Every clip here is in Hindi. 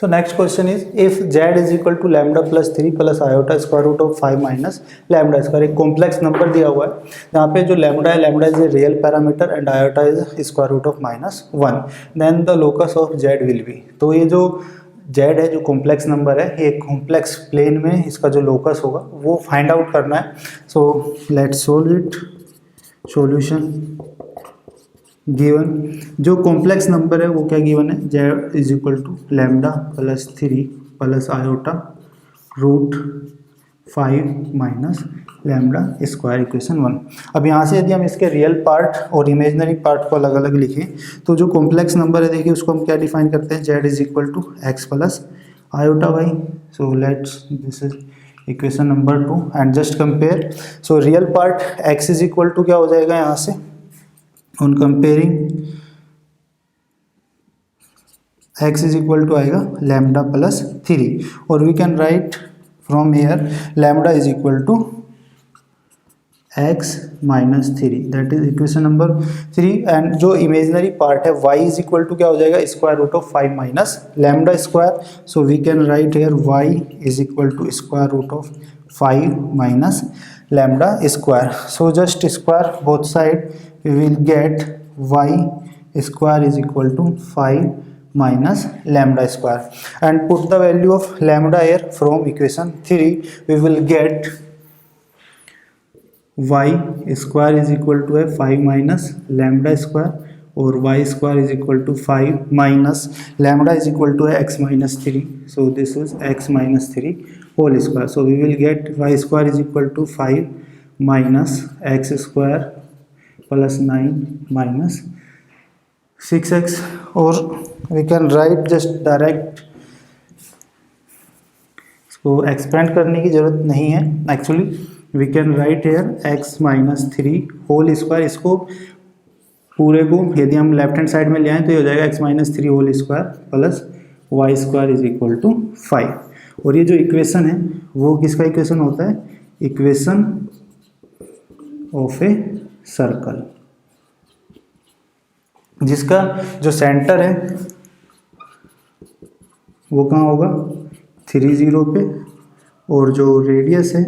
So next question is if z is equal to lambda plus 3 plus iota square root of 5 minus lambda square, एक कॉम्प्लेक्स नंबर दिया हुआ है यहाँ पे जो लैम्बडा है, lambda is a real parameter and iota is square root of -1, then the locus of z will be. तो ये जो z है जो कॉम्प्लेक्स नंबर है, ये कॉम्प्लेक्स प्लेन में इसका जो लोकस होगा वो फाइंड आउट करना है। So let's solve it. Solution given, जो कॉम्प्लेक्स नंबर है वो क्या गिवन है, z is equal to lambda plus 3 plus iota root 5 minus lambda square, equation 1। अब यहाँ से यदि हम इसके रियल पार्ट और इमेजनरी पार्ट को अलग अलग लिखें तो जो कॉम्प्लेक्स नंबर है देखिए उसको हम क्या डिफाइन करते हैं, z is equal to x plus iota y. So let's this is equation number 2 and just compare. So real part x is equal to क्या हो जाएगा यहाँ से, on comparing x is equal to आएगा लैम्डा प्लस 3 और we can write from here lambda is equal to x minus 3, that is equation number 3। And जो इमेजनरी पार्ट है y इज इक्वल टू क्या हो जाएगा, square root of 5 minus lambda square. So we can write here y is equal to square root of 5 minus lambda square. So just square both side, we will get y square is equal to 5 minus lambda square and put the value of lambda here from equation 3, we will get y square is equal to 5 minus lambda square और y square is equal to 5 minus lambda is equal to x minus 3, so this is x minus 3 whole square। So we will get y square is equal to 5 minus x square plus 9 minus 6x, और we can write just direct, इसको एक्सपेंड करने की जरूरत नहीं है actually. We can write here x minus 3 whole square, इसको पूरे को यदि हम लेफ्ट हैंड साइड में ले आएँ तो ये हो जाएगा x minus 3 whole square plus Y square is equal to 5। और ये जो इक्वेशन है वो किसका इक्वेशन होता है, इक्वेशन ऑफ ए सर्कल, जिसका जो सेंटर है वो कहाँ होगा 3 0 पे, और जो रेडियस है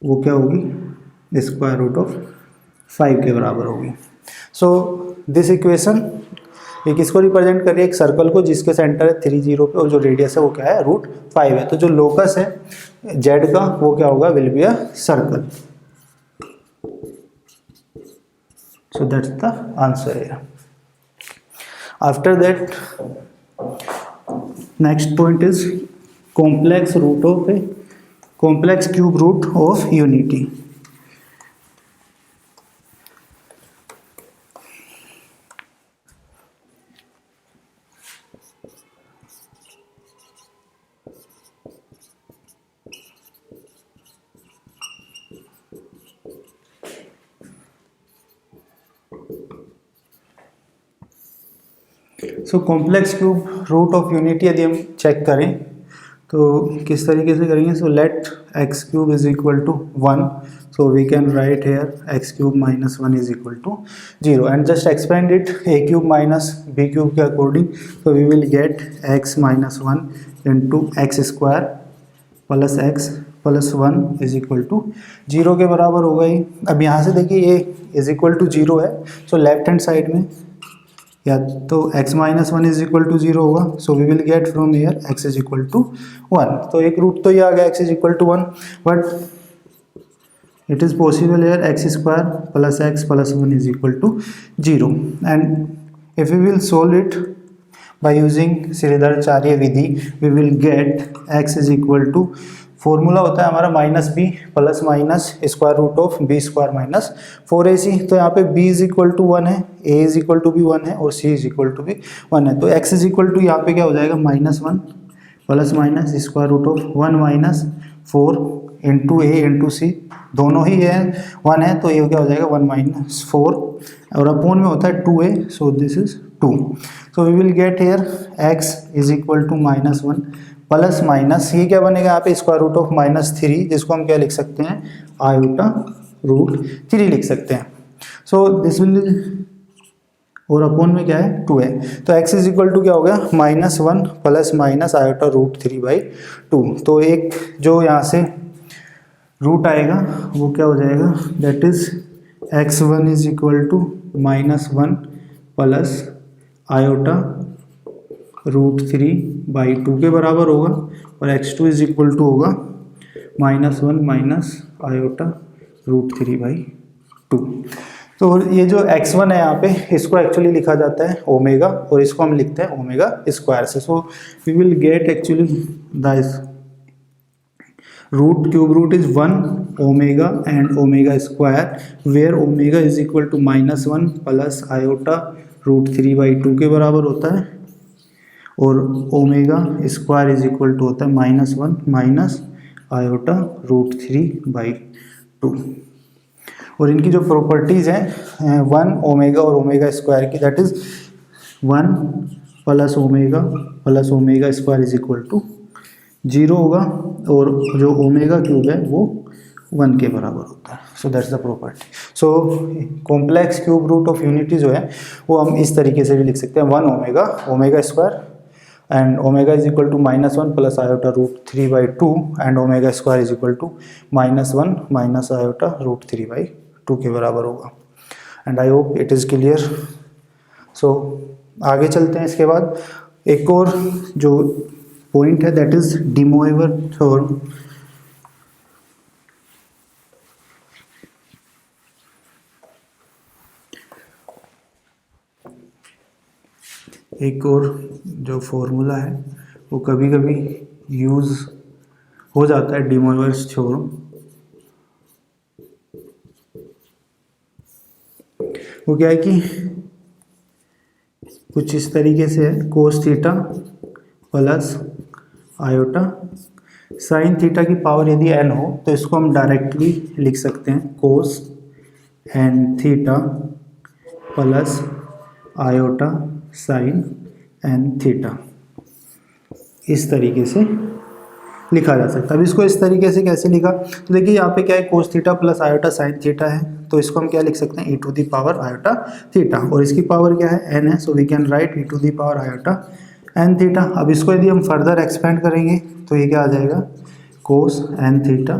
वो क्या होगी, स्क्वायर रूट ऑफ 5 के बराबर होगी। सो दिस इक्वेशन ये किसको रिप्रेजेंट कर रही है, एक सर्कल को जिसके सेंटर है 3 0 पे और जो रेडियस है वो क्या है रूट 5 है। तो जो लोकस है z का वो क्या होगा, will be a circle. So that's the answer here. After that, next point is complex root of a complex cube root of unity. So complex cube root of unity यदि हम चेक करें तो किस तरीके से करेंगे। So let x cube is equal to 1, so we can write here x cube minus 1 is equal to 0 and just expand it a cube minus b cube के अकॉर्डिंग, तो we will get x minus 1 into x square plus x plus 1 is equal to 0 के बराबर होगा ही। अब यहाँ से देखिए ये इज इक्वल टू 0 है, सो लेफ्ट हैंड साइड में या तो x minus 1 is equal to 0 होगा, so we will get from here x is equal to 1। तो एक रूट तो ये आ गया x is equal to 1, but it is possible here x square plus x plus 1 is equal to 0 and if we will solve it by using Shridharacharya विधि, we will get x is equal to, formula होता है हमारा minus b plus minus square root of b square minus 4ac। तो यहाँ पे b इज इक्वल टू 1 है, a इज इक्वल टू भी 1 है और c इज इक्वल टू भी 1 है। तो x इज इक्वल टू यहाँ पे क्या हो जाएगा -1 plus minus square root of 1 minus 4 into a into c, दोनों ही है 1 है, तो ये क्या हो जाएगा 1 माइनस 4 और अपोन में होता है 2a, so this is 2। So we will get here x is equal to -1 plus minus, ये क्या बनेगा यहाँ पे स्क्वायर रूट ऑफ -3, जिसको हम क्या लिख सकते हैं आयोटा रूट 3 लिख सकते हैं। सो दिस विल और अपॉन में क्या है 2 है, तो x इज इक्वल टू क्या हो गया -1 प्लस माइनस आयोटा रूट 3/2। तो एक जो यहाँ से रूट आएगा वो क्या हो जाएगा, that is x1 is equal to -1 plus iota root 3/2 के बराबर होगा, और x2 इज इक्वल टू होगा -1 माइनस आयोटा रूट 3/2। तो ये जो x1 है यहाँ पे, इसको एक्चुअली लिखा जाता है ओमेगा, और इसको हम लिखते हैं ओमेगा स्क्वायर से। So we will get actually this root cube root is 1 omega and omega square, where omega is equal to -1 plus iota root 3/2 के बराबर होता है, और omega square is equal to होता है -1 माइनस आयोटा रूट 3/2। और इनकी जो प्रॉपर्टीज़ हैं 1 ओमेगा और ओमेगा स्क्वायर की, that is 1 plus omega square is equal to 0 होगा, और जो ओमेगा क्यूब है वो 1 के बराबर होता है। So that's the property. So complex cube root of unity जो है वो हम इस तरीके से भी लिख सकते हैं, 1 omega square and omega is equal to -1 plus iota root 3/2 and omega square is equal to -1 minus iota root 3/2 के बराबर होगा। And I hope it is clear. So आगे चलते हैं। इसके बाद एक और जो पॉइंट है दैट इज डी मोइवर थ्योरम। एक और जो फॉर्मूला है वो कभी कभी यूज़ हो जाता है, डी मोइवर्स थ्योरम। वो क्या है कि कुछ इस तरीके से है, cos theta plus iota sine theta की पावर यदि n हो तो इसको हम डायरेक्टली लिख सकते हैं कोस n theta plus iota sine n theta, इस तरीके से लिखा जा सकता है। अब इसको इस तरीके से कैसे लिखा, तो देखिए यहाँ पे क्या है, cos theta plus iota sine theta है, तो इसको हम क्या लिख सकते हैं, e to the power iota theta, और इसकी पावर क्या है n है, so we can write e to the power iota n theta. अब इसको यदि हम फर्दर एक्सपेंड करेंगे तो ये क्या आ जाएगा, cos n theta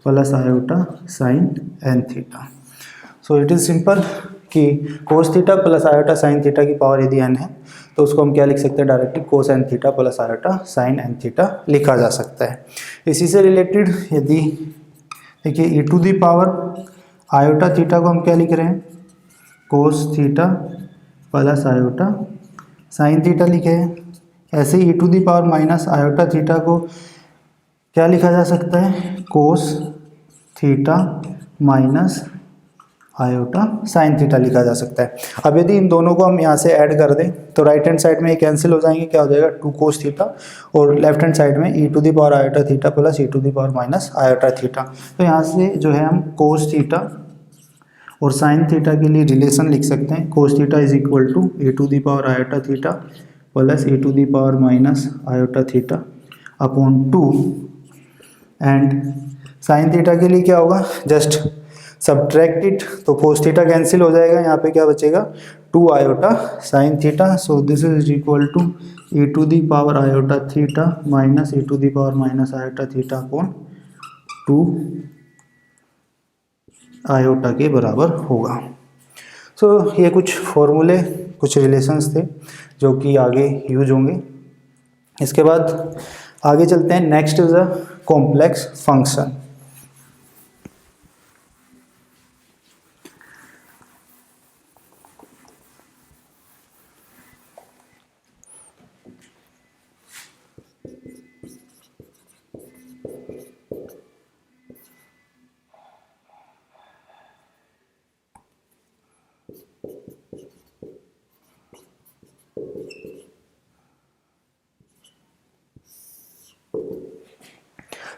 plus iota sine n theta. So it is simple कि cos theta plus iota sine theta की पावर यदि n है तो उसको हम क्या लिख सकते हैं, डायरेक्टली कोस n theta plus iota sine n theta लिखा जा सकता है। इसी से रिलेटेड यदि देखिए e to the power iota theta को हम क्या लिख रहे हैं, cos theta plus iota sine theta लिखे हैं। ऐसे ही e to the power minus iota theta को क्या लिखा जा सकता है, cos theta minus iota sine theta लिखा जा सकता है। अब यदि इन दोनों को हम यहाँ से ऐड कर दें तो राइट हैंड साइड में ये कैंसिल हो जाएंगे, क्या हो जाएगा 2 कोस थीटा, और लेफ्ट हैंड साइड में e to the power iota theta plus e to the power minus iota theta. तो यहाँ से जो है हम कोस थीटा और साइन थीटा के लिए रिलेशन लिख सकते हैं, cos theta is equal to e to the power iota theta plus e to the power minus iota theta upon 2, and sine theta के लिए क्या होगा, जस्ट सब्ट्रैक्ट इट, तो कोस थीटा कैंसिल हो जाएगा, यहाँ पे क्या बचेगा 2 iota sine theta. So this is equal to e to the power iota theta minus e to the power minus iota theta upon 2 iota के बराबर होगा। सो ये कुछ फॉर्मूले, कुछ रिलेशंस थे जो कि आगे यूज होंगे। इसके बाद आगे चलते हैं, next is a complex function.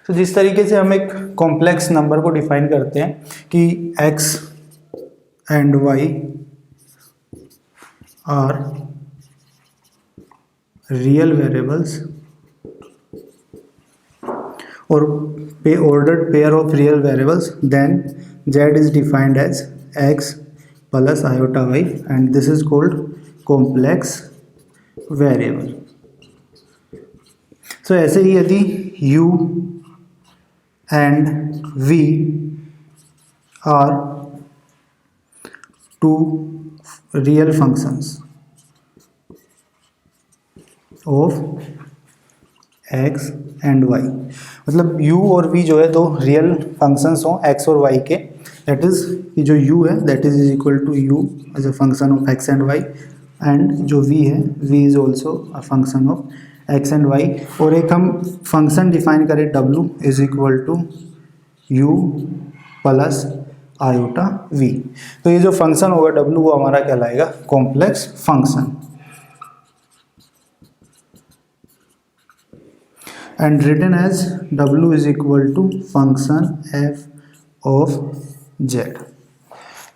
तो जिस तरीके से हम एक कॉम्प्लेक्स नंबर को डिफाइन करते हैं कि x and y are real variables और ordered pair of real variables, then z is defined as x plus iota y, and this is called complex variable. So ऐसे ही यदि u and v are two real functions of x and y, मतलब u और v जो है दो रियल फंक्शंस हों x और y के, दैट इज कि जो u है that is equal to u as a function of x and y, and जो v है v is also a function of x and y, और एक हम फंक्शन डिफाइन करें w is equal to u plus iota v, तो ये जो फंक्शन होगा w वो हमारा कहलाएगा complex function, and written as w is equal to function f of z।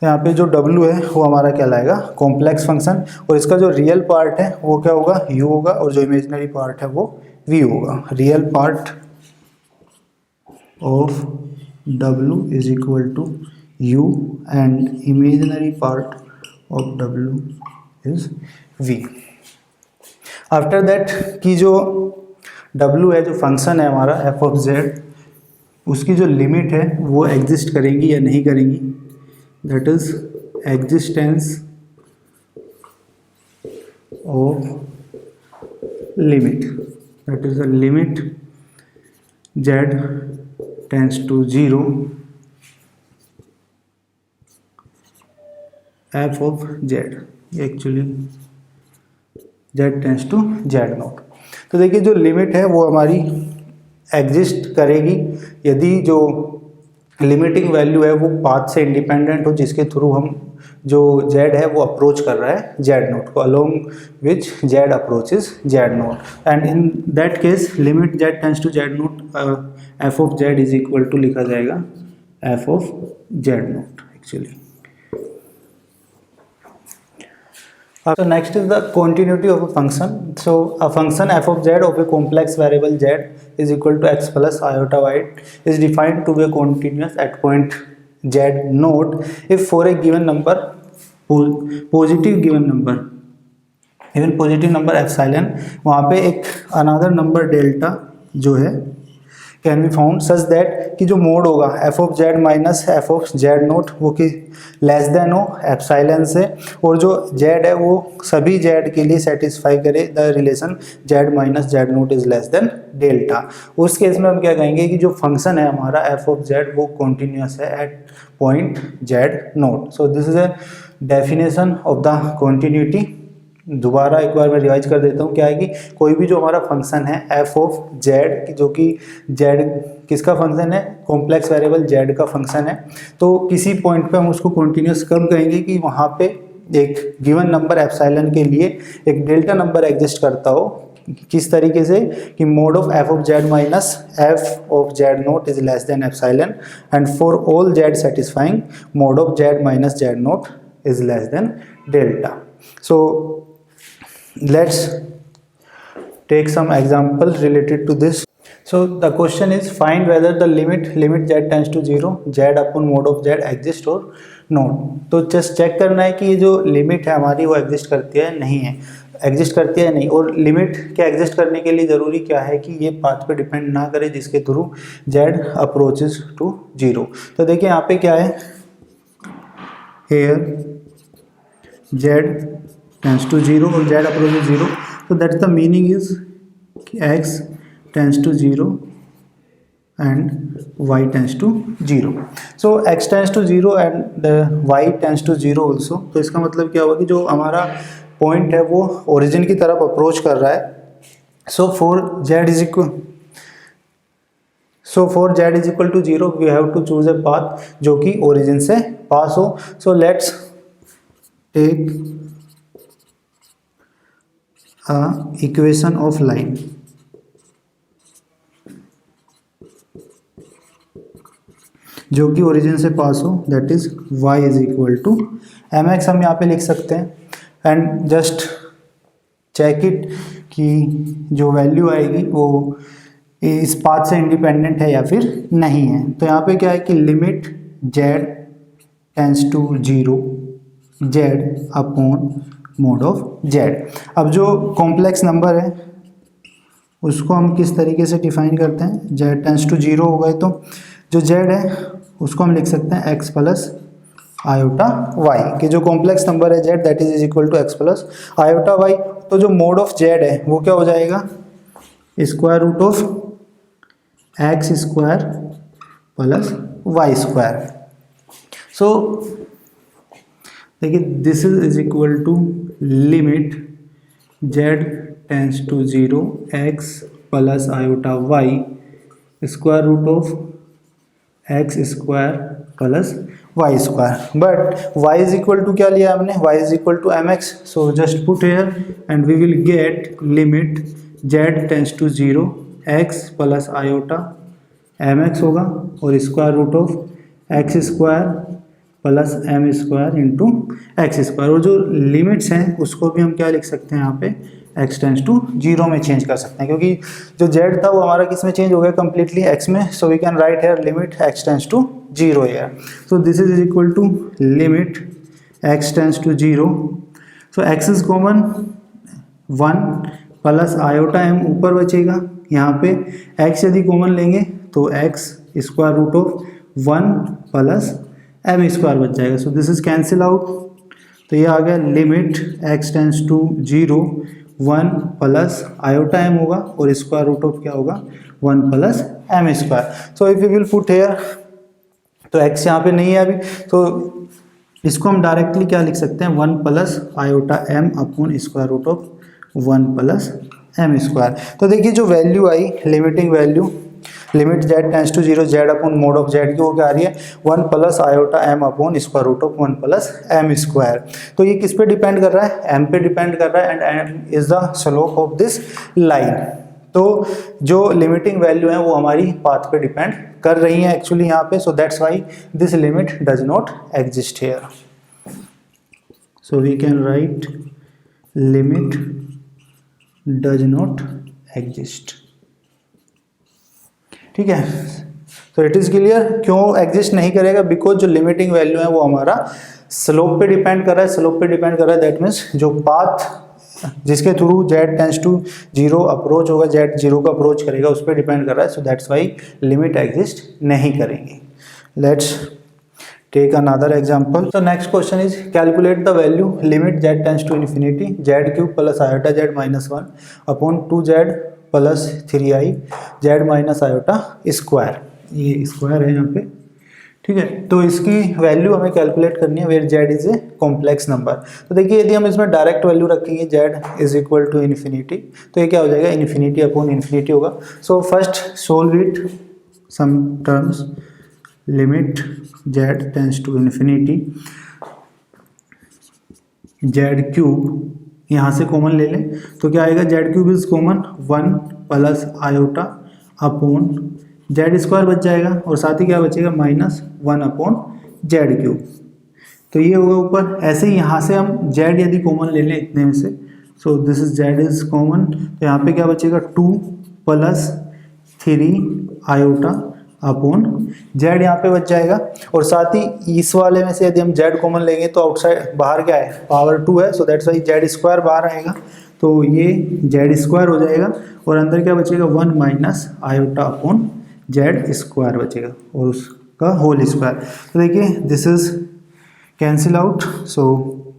यहाँ पे जो w है वो हमारा कहलाएगा कॉम्प्लेक्स फंक्शन, और इसका जो रियल पार्ट है वो क्या होगा u होगा, और जो इमेजिनरी पार्ट है वो v होगा। Real part of w is equal to u and imaginary part of w is v। After that कि जो w है जो फंक्शन है हमारा f ऑफ z, उसकी जो लिमिट है वो एग्जिस्ट करेंगी या नहीं करेंगी, that is existence of limit, that is the limit z tends to 0 f of z, actually z tends to z naught. तो देखिए जो लिमिट है वो हमारी एग्जिस्ट करेगी यदि जो लिमिटिंग वैल्यू है वो पाथ से इंडिपेंडेंट हो, जिसके थ्रू हम जो z है वो अप्रोच कर रहा है z नोट को, along which z approaches z naught, and in that case limit z tends to z naught f of z is equal to लिखा जाएगा f of z naught actually. So next is the continuity of a function. So a function f of z of a complex variable z is equal to x plus iota y is defined to be continuous at point z naught if for a given number, positive given number, even positive number epsilon, वहाँ पे एक another number delta जो है can be found such that कि जो मोड होगा f of z minus f of z note वो कि लेस देन हो एप्साइलन से, और जो z है वो सभी z के लिए सेटिस्फाई करे the relation z minus z note is less than delta. उस केस में हम क्या कहेंगे कि जो फंक्शन है हमारा f ऑफ z वो कॉन्टिन्यूस है एट पॉइंट z नोट। So this is a definition of the continuity. दोबारा एक बार मैं रिवाइज कर देता हूँ, क्या है कि कोई भी जो हमारा फंक्शन है f ऑफ z, जो कि z किसका फंक्शन है, कॉम्प्लेक्स वेरिएबल z का फंक्शन है, तो किसी पॉइंट पे हम उसको कॉन्टिन्यूस कब कहेंगे कि वहाँ पे एक गिवन नंबर एप्सिलॉन के लिए एक डेल्टा नंबर एग्जिस्ट करता हो, किस तरीके से कि mode of f of z minus f of z note is less than epsilon, and for all z satisfying mode of z minus z note is less than delta. So let's take some example related to this. So the question is find whether the limit z tends to 0 z upon mod of z exist or not। तो just चेक करना है कि ये जो लिमिट है हमारी वो एग्जिस्ट करती है नहीं है, एग्जिस्ट करती है नहीं, और लिमिट के एग्जिस्ट करने के लिए ज़रूरी क्या है कि ये पाथ पे डिपेंड ना करे जिसके थ्रू z अप्रोचेस टू 0। तो देखिए यहाँ पे क्या है, here z tends to 0 और z approaches 0, so that's the meaning is x tends to 0 and y tends to 0. So x tends to 0 and y tends to 0 also। तो इसका मतलब क्या होगा कि जो हमारा पॉइंट है वो ओरिजिन की तरफ अप्रोच कर रहा है। So for z is equal to 0 we have to choose a path जो कि ओरिजिन से पास हो। So let's take equation of line. जो कि ओरिजिन से पास हो, that is y is equal to mx हम यहाँ पे लिख सकते हैं, एंड जस्ट चेक इट कि जो वैल्यू आएगी वो इस पाथ से इंडिपेंडेंट है या फिर नहीं है। तो यहाँ पे क्या है कि limit z tends to 0, z upon mod of z. अब जो कॉम्प्लेक्स नंबर है उसको हम किस तरीके से डिफाइन करते हैं, जेड टेंस टू जीरो हो गए तो जो जेड है उसको हम लिख सकते हैं एक्स प्लस आयोटा वाई, कि जो कॉम्प्लेक्स नंबर है z that is equal to x plus iota y. तो जो मोड ऑफ जेड है वो क्या हो जाएगा, square root of x square plus Y square. So देखिए this is equal to limit Z tends to zero X plus iota Y square root of x square plus Y square. But Y is equal to क्या लिया हमने, Y is equal to M X, so just put here and we will get limit Z tends to zero X plus iota M X होगा और square root of x square plus m square into x square. और जो लिमिट्स हैं उसको भी हम क्या लिख सकते हैं यहाँ पे एक्स टेंस टू जीरो में चेंज कर सकते हैं, क्योंकि जो जेड था वो हमारा किस में चेंज हो गया कंप्लीटली एक्स में। So we can write here limit x tends to zero here. So this is equal to limit x tends to zero. So x is common 1 plus iota m ऊपर बचेगा, यहाँ पे एक्स यदि कॉमन लेंगे तो x square root of 1 plus m square बच जाएगा। So this is cancel out, तो ये आ गया limit x tends to zero 1 plus iota M होगा और स्क्वायर रूट ऑफ क्या होगा 1 plus m square. So if you will put here, तो एक्स यहाँ पे नहीं है अभी, तो इसको हम डायरेक्टली क्या लिख सकते हैं 1 plus iota m upon square root of 1 plus m square. तो देखिए जो वैल्यू आई limiting value limit Z tends to zero z upon mod of z की वो क्या आ रही है 1 plus iota m upon square root of 1 plus m square. तो ये किस पे डिपेंड कर रहा है, एम पे डिपेंड कर रहा है, and m is the slope of this line. तो जो लिमिटिंग वैल्यू है वो हमारी पाथ पे डिपेंड कर रही है एक्चुअली यहाँ पे। So that's why this limit does not exist here. So we can write limit does not exist. ठीक है, तो इट इज क्लियर क्यों एग्जिस्ट नहीं करेगा, बिकॉज जो लिमिटिंग वैल्यू है वो हमारा स्लोप पे डिपेंड कर रहा है। स्लोप पे डिपेंड कर रहा है दैट मीन्स जो पाथ जिसके through Z tends to zero approach होगा, जेड जीरो का अप्रोच करेगा उस पर डिपेंड कर रहा है। So that's why limit exist नहीं करेंगी। Let's take another example. तो next question is calculate the value limit Z tends to infinity Z cube plus iota Z minus 1 upon 2z plus 3i Z minus iota square. ये स्क्वायर है यहाँ पे, ठीक है। तो इसकी वैल्यू हमें कैलकुलेट करनी है where z is a complex number. तो देखिए यदि हम इसमें डायरेक्ट वैल्यू रखेंगे z is equal to infinity, तो ये क्या हो जाएगा इन्फिनिटी अपॉन इन्फिनिटी होगा। So first solve it some terms, limit Z tends to infinity Z cube यहाँ से कॉमन ले लें तो क्या आएगा z cube is common 1 plus iota upon z square बच जाएगा और साथ ही क्या बचेगा माइनस 1 अपॉन जेड क्यूब। तो ये होगा ऊपर। ऐसे ही यहाँ से हम जेड यदि कॉमन ले लें इतने में से, सो this is Z is common, तो यहाँ पे क्या बचेगा 2 प्लस 3 आयोटा अपॉन जेड यहाँ पे बच जाएगा। और साथ ही इस वाले में से यदि हम जेड कॉमन लेंगे तो आउटसाइड बाहर क्या है पावर 2 है, so that's Y Z square बाहर आएगा, तो ये जेड स्क्वायर हो जाएगा और अंदर क्या बचेगा 1 minus iota upon z square बचेगा और उसका होल स्क्वायर। तो देखिए this is cancel out, so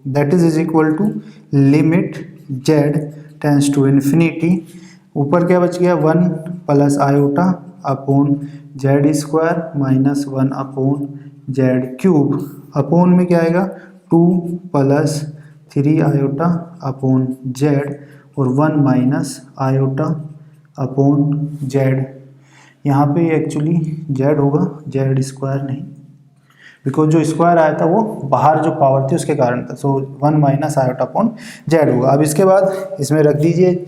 that is equal to limit Z tends to infinity, ऊपर क्या बच गया 1 plus iota upon z square minus 1 upon z cube, upon में क्या आएगा 2 प्लस 3 आयोटा अपॉन जेड और 1 माइनस आयोटा अपॉन जेड। यहाँ पे एक्चुअली जेड होगा जेड स्क्वायर नहीं, बिकॉज जो स्क्वायर आया था वो बाहर जो पावर थी उसके कारण था। So 1 minus iota upon z होगा। अब इसके बाद इसमें रख दीजिए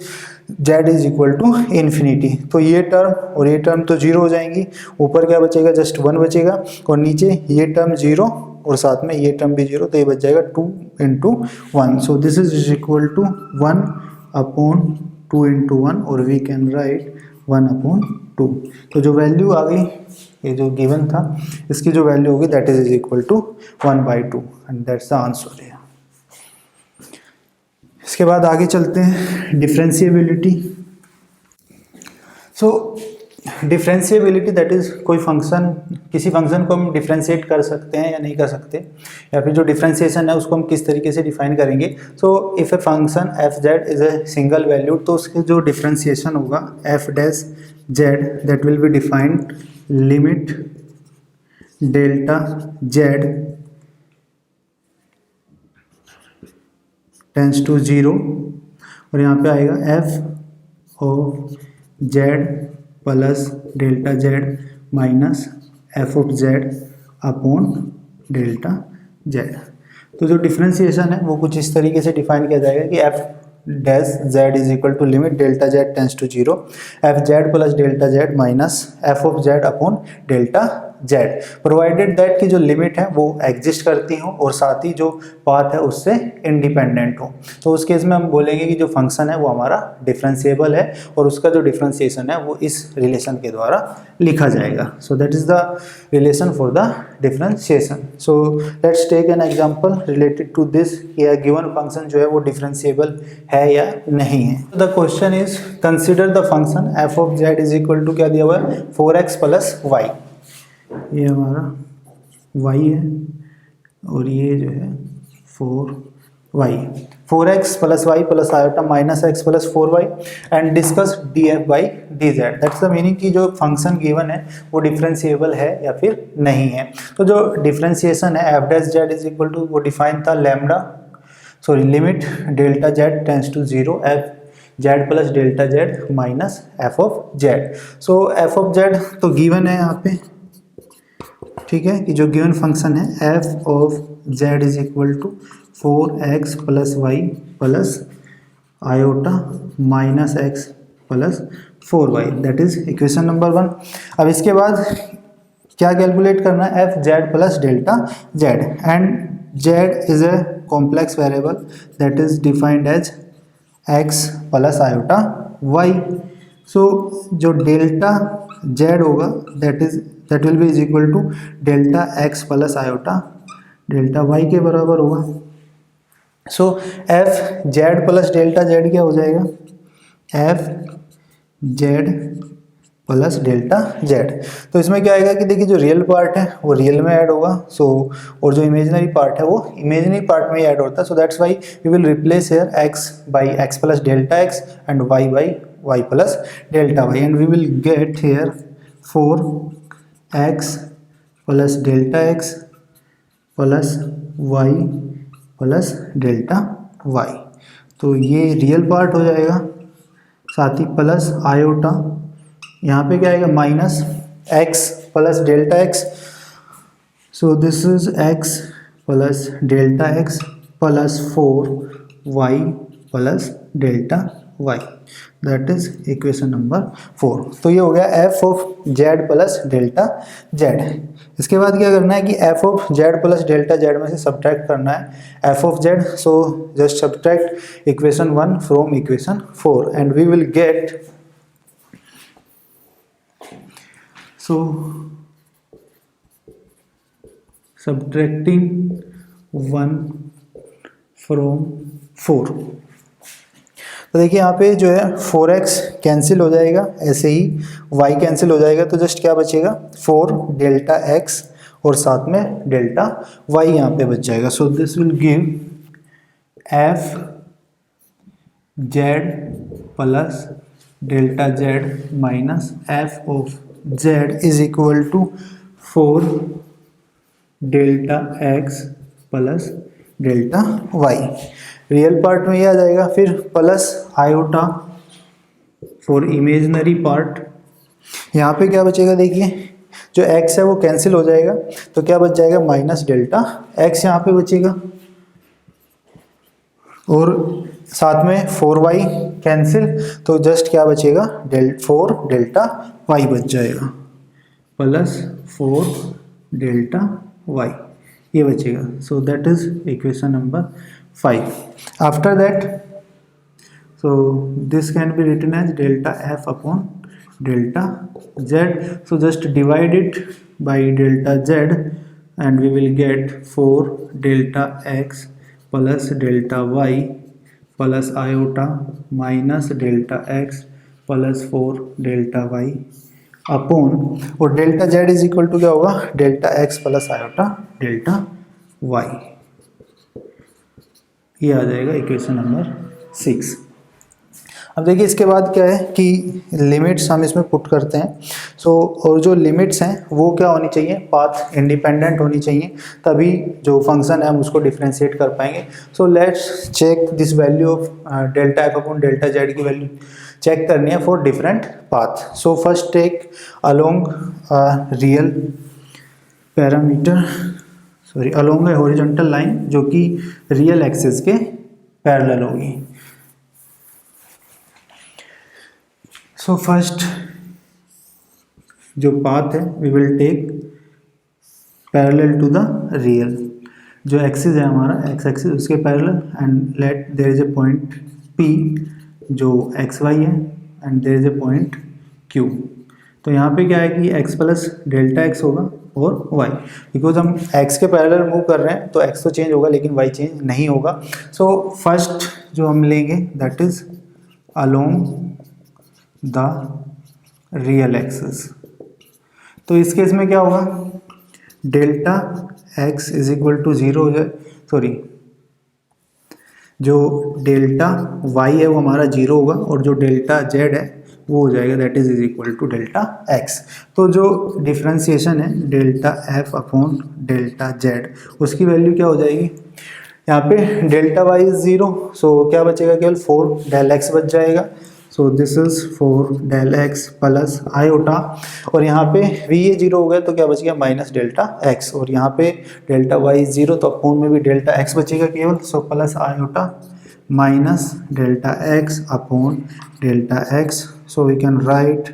z is equal to infinity, तो ये टर्म और ये टर्म तो जीरो हो जाएंगी, ऊपर क्या बचेगा जस्ट 1 बचेगा और नीचे ये टर्म जीरो और साथ में ये टर्म भी जीरो, तो ये बच जाएगा 2 into 1। So this is equal to 1 upon 2 into 1 और वी कैन राइट 1 अपॉन 2। तो जो वैल्यू आ गई ये जो गिवन था इसकी जो वैल्यू होगी that is equal to 1/2 and that's the answer है। इसके बाद आगे चलते हैं differentiability. So differentiability that is कोई फंक्शन, किसी फंक्शन को हम डिफरेंशिएट कर सकते हैं या नहीं कर सकते, या फिर जो डिफरेंशिएशन है उसको हम किस तरीके से डिफाइन करेंगे। So if a function f z is a single value, तो उसके जो डिफरेंशिएशन होगा f dash z that will be defined limit delta z tends to 0, और यहाँ पे आएगा f of z plus delta z minus f of z upon delta Z. तो जो डिफरेंशिएशन है वो कुछ इस तरीके से डिफाइन किया जाएगा कि f dash z is equal to limit delta z tends to 0 f Z plus delta z minus f of z upon delta z, provided that की जो लिमिट है वो एग्जिस्ट करती हो और साथ ही जो पाथ है उससे इंडिपेंडेंट हो। तो उस केस में हम बोलेंगे कि जो फंक्शन है वो हमारा डिफरेंशिएबल है और उसका जो डिफरेंशिएशन है वो इस रिलेशन के द्वारा लिखा जाएगा। So that is the relation for the differentiation. So let's take an example related to this, कि गिवन फंक्शन जो है वो डिफरेंशिएबल है या नहीं है। The question is consider the function f of z is equal to क्या दिया हुआ है 4x प्लस वाई, ये हमारा y है और ये जो है 4y, 4x plus y plus iota minus x plus 4y and discuss d f by d z. That's the meaning कि जो फंक्शन गिवन है वो डिफरेंशिएबल है या फिर नहीं है। तो जो डिफरेंशिएशन है f dash z is equal to, वो डिफाइन था lambda limit delta z tends to 0 f Z plus delta z minus f of z. So f of z तो गिवन है यहाँ पे, ठीक है, कि जो गिवन फंक्शन है f of z is equal to 4x plus y plus iota minus x plus 4y, that is equation number 1। अब इसके बाद क्या कैलकुलेट करना है, F Z plus delta Z, and Z is a complex variable that is defined as x plus iota y। So जो डेल्टा जेड होगा that will be is equal to delta x plus iota delta y के बराबर होगा। So F Z plus delta Z क्या हो जाएगा, F Z plus delta Z. तो इसमें क्या आएगा कि देखिए जो रियल पार्ट है वो रियल में ऐड होगा, और जो इमेजिनरी पार्ट है वो इमेजिनरी पार्ट में ही ऐड होता है। So that's why we will replace here x by x plus delta x and y by y plus delta y, and we will get here 4x plus delta x plus y plus delta y। तो ये रियल पार्ट हो जाएगा, साथ ही प्लस आयोटा, यहाँ पे क्या आएगा minus x plus delta x। So this is x plus delta x plus 4y plus delta y, that is equation number 4। तो ये हो गया f of z plus delta z. इसके बाद क्या करना है कि f of z plus delta z में से सब्ट्रैक्ट करना है f of z. So just subtract equation 1 from equation 4 and we will get, so subtracting 1 from 4, तो देखिए यहाँ पे जो है 4x कैंसिल हो जाएगा, ऐसे ही y कैंसिल हो जाएगा, तो जस्ट क्या बचेगा 4 डेल्टा x और साथ में डेल्टा y यहाँ पे बच जाएगा। So this will give f z plus delta z minus f of z is equal to 4 delta x plus delta y। Real part में ये आ जाएगा, फिर plus iota for imaginary part. यहाँ पे क्या बचेगा, देखिए जो x है वो कैंसिल हो जाएगा, तो क्या बच जाएगा माइनस डेल्टा x यहाँ पे बचेगा, और साथ में 4y कैंसिल, तो जस्ट क्या बचेगा 4 डेल्टा y बच जाएगा प्लस 4 डेल्टा y, ये बचेगा। So that is equation number 5। After that so this can be written as delta f upon delta z। So just divide it by delta z and we will get 4 delta x plus delta y plus iota minus delta X plus 4 delta Y upon, और delta Z is equal to क्या होगा, delta X plus iota delta Y. ये आ जाएगा इक्वेशन नंबर 6। अब देखिए इसके बाद क्या है कि लिमिट्स हम इसमें पुट करते हैं। और जो लिमिट्स हैं वो क्या होनी चाहिए, पाथ इंडिपेंडेंट होनी चाहिए, तभी जो फंक्शन है हम उसको डिफ्रेंशिएट कर पाएंगे। So let's check this value of delta F upon delta z की वैल्यू चेक करनी है for different path. So first take along real parameter, sorry along a horizontal line जो कि रियल एक्सिस के पैरेलल होगी। सो फर्स्ट जो पाथ है we will take parallel to the real, जो एक्सिस है हमारा एक्स एक्सिस उसके parallel, and let there is a point p जो एक्स वाई है and there is a point q. तो यहाँ पे क्या है कि एक्स प्लस डेल्टा एक्स होगा और वाई, बिकॉज हम एक्स के पैरेलल मूव कर रहे हैं तो एक्स तो चेंज होगा लेकिन वाई चेंज नहीं होगा। सो फर्स्ट जो हम लेंगे that is along the real axis. तो इस केस में क्या होगा, delta x is equal to 0 हो जाए, सॉरी जो डेल्टा वाई है वो हमारा 0 होगा और जो डेल्टा जेड है वो हो जाएगा that is equal to delta x. तो जो डिफ्रेंसिएशन है delta F upon delta z उसकी वैल्यू क्या हो जाएगी, यहाँ पे डेल्टा वाई इज 0, सो क्या बचेगा, केवल 4 डेल एक्स बच जाएगा। So this is 4 del x plus iota, और यहाँ पे वी ये 0 हो गया तो क्या बच गया माइनस डेल्टा एक्स, और यहाँ पे डेल्टा वाई 0 तो अपॉन में भी डेल्टा एक्स बचेगा केवल, so plus iota minus delta x upon delta x. So we can write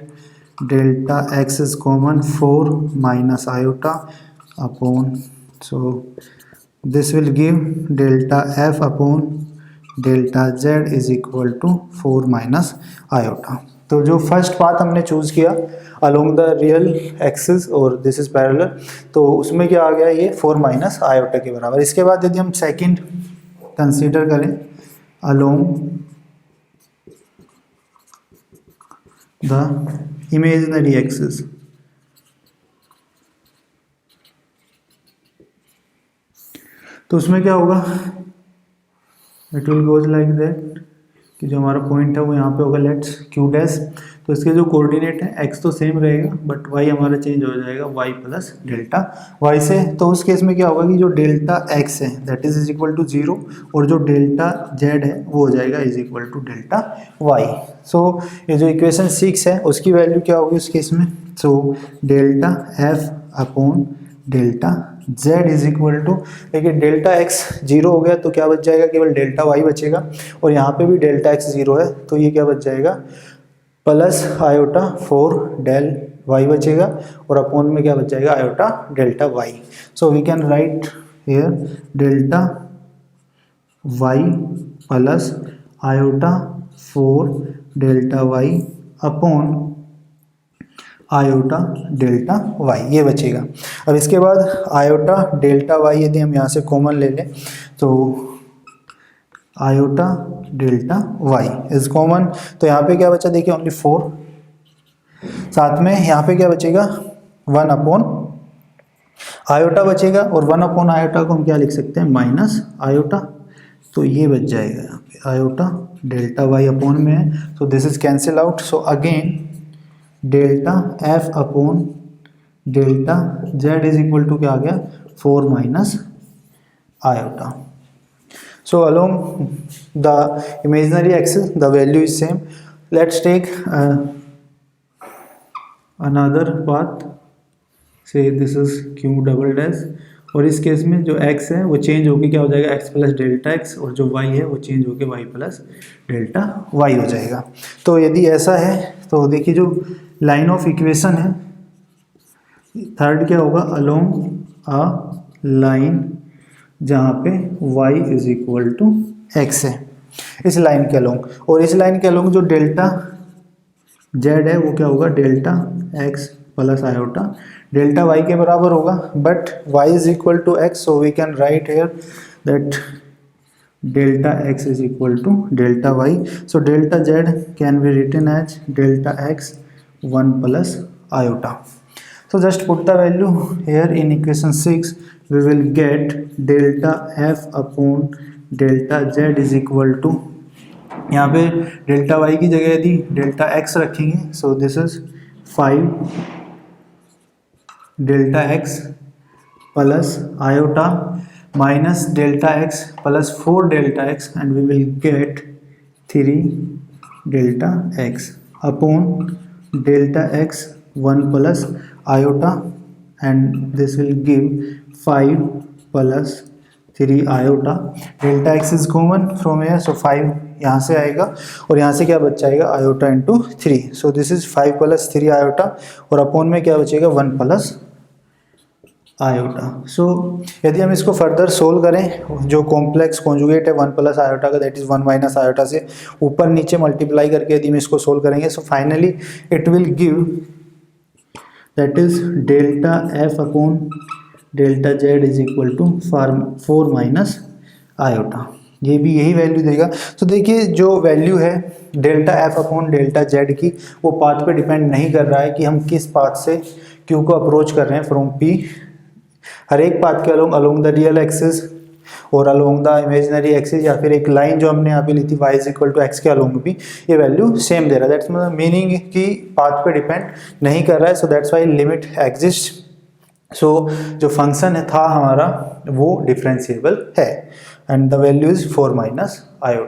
delta x is common 4 minus iota upon, so this will give delta F upon delta Z is equal to 4 minus iota. तो जो फर्स्ट पाथ हमने चूज किया अलोंग द रियल एक्सिस और दिस इज पैरेलल, तो उसमें क्या आ गया ये 4 माइनस आयोटा के बराबर। इसके बाद यदि हम सेकंड कंसीडर करें अलोंग द इमेजिनरी एक्सिस, तो उसमें क्या होगा, it will goes like that कि जो हमारा पॉइंट है वो यहाँ पे होगा लेट्स क्यू डैश। तो इसके जो कोऑर्डिनेट है एक्स तो सेम रहेगा बट वाई हमारा चेंज हो जाएगा वाई प्लस डेल्टा वाई से। तो उस केस में क्या होगा कि जो डेल्टा एक्स है दैट इज इक्वल टू 0 और जो डेल्टा जेड है वो हो जाएगा is equal to delta Y. So ये जो इक्वेशन 6 है उसकी वैल्यू क्या होगी उस केस में, so delta F upon delta z is equal to, देखिए डेल्टा x 0 हो गया तो क्या बच जाएगा, केवल डेल्टा y बचेगा, और यहाँ पे भी डेल्टा x 0 है तो ये क्या बच जाएगा प्लस आयोटा 4 डेल y बचेगा, और अपॉन में क्या बच जाएगा iota delta y। So we can write here delta y plus iota 4 delta y upon iota delta Y, ये बचेगा। अब इसके बाद आयोटा डेल्टा वाई यदि हम यहाँ से कॉमन ले लें तो iota delta y is common, तो यहाँ पे क्या बचा देखिए ओनली 4, साथ में यहाँ पे क्या बचेगा 1 अपॉन आयोटा बचेगा, और 1 अपॉन आयोटा को हम क्या लिख सकते हैं माइनस आयोटा, तो ये बच जाएगा यहाँ पे आयोटा डेल्टा वाई अपॉन में है, so this is cancel out. So again delta F upon delta Z is equal to क्या आ गया 4 minus iota. So along the imaginary axis the value is same. Let's take another path, say this is Q double dash, और इस केस में जो x है वो चेंज होकर क्या हो जाएगा x प्लस डेल्टा एक्स, और जो y है वो चेंज होकर y प्लस डेल्टा y हो जाएगा। तो यदि ऐसा है तो देखिए जो लाइन ऑफ इक्वेशन है थर्ड क्या होगा अलोंग अ लाइन जहाँ पे y is equal to x है, इस लाइन के अलोंग, और इस लाइन के अलोंग जो डेल्टा z है वो क्या होगा delta x plus iota delta y के बराबर होगा, but y is equal to x, so we can write here that delta x is equal to delta y. So delta z can be written as delta x 1 plus iota. So just put the value here in equation 6. We will get delta f upon delta z is equal to, यहाँ पे डेल्टा y की जगह यदि डेल्टा x रखेंगे, सो this is 5 delta x plus iota minus delta x plus 4 delta x, and we will get 3 delta x upon delta x 1 plus iota, and this will give 5 plus 3 iota. delta x is common from here, so 5 यहाँ से आएगा और यहाँ से क्या बच जाएगा iota into 3. so this is 5 plus 3 iota और अपॉन में क्या बचेगा 1 plus आयोटा. सो यदि हम इसको फर्दर सोल्व करें, जो कॉम्प्लेक्स कॉन्जुगेट है 1 प्लस आयोटा का, दैट इज 1 माइनस आयोटा से ऊपर नीचे मल्टीप्लाई करके यदि हम इसको सोल्व करेंगे, so finally it will give that is delta F upon delta Z is equal to 4 minus iota. ये भी यही वैल्यू देगा. तो देखिए जो वैल्यू है delta F upon delta z की, वो पाथ पे डिपेंड नहीं कर रहा है कि हम किस पाथ से क्यू को अप्रोच कर रहे हैं फ्रॉम पी. हर एक पाथ के अलोंग द रियल एक्सिस और अलोंग द इमेजिनरी एक्सिस, या फिर एक लाइन जो हमने यहाँ पे ली थी y is equal to x के अलोंग भी ये वैल्यू सेम दे रहा है. दैट्स मतलब मीनिंग कि पाथ पे डिपेंड नहीं कर रहा है. So that's why limit exist. So जो फंक्शन था हमारा वो डिफरेंशिएबल है, and the value is 4 minus iota.